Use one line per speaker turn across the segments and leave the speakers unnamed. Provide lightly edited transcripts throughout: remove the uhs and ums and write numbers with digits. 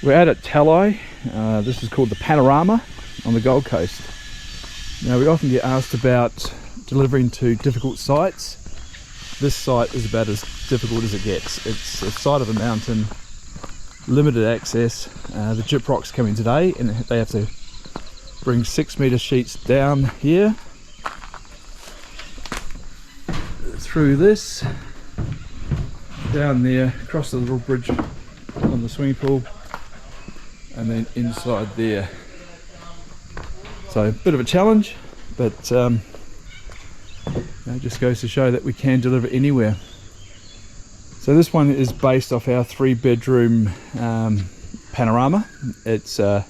We're out at Talai. This is called the Panorama on the Gold Coast. Now, we often get asked about delivering to difficult sites. This site is about as difficult as it gets. It's the side of a mountain, limited access. The gyprock's coming today and they have to bring 6-metre sheets down here, through this, down there, across the little bridge on the swimming pool, and then inside there. So a bit of a challenge, but it just goes to show that we can deliver anywhere. So this one is based off our 3-bedroom panorama. It's a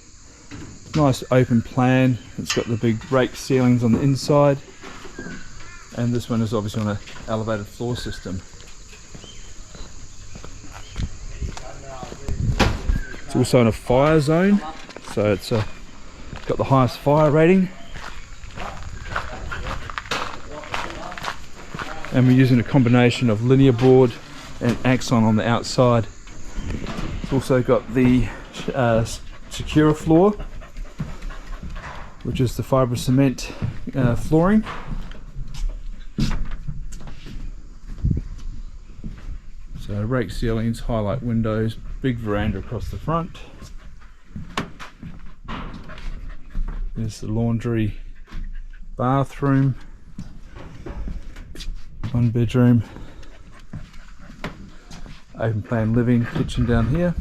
nice open plan. It's got the big rake ceilings on the inside, and this one is obviously on an elevated floor system. It's also in a fire zone, so it's got the highest fire rating. And we're using a combination of linear board and axon on the outside. It's also got the Secura floor, which is the fibre cement flooring. So rake ceilings, highlight windows, big veranda across the front. There's the laundry, bathroom, 1 bedroom, open plan living, kitchen down here.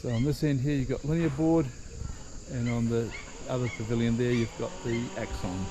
So on this end here you've got linear board, and on the other pavilion there you've got the axon.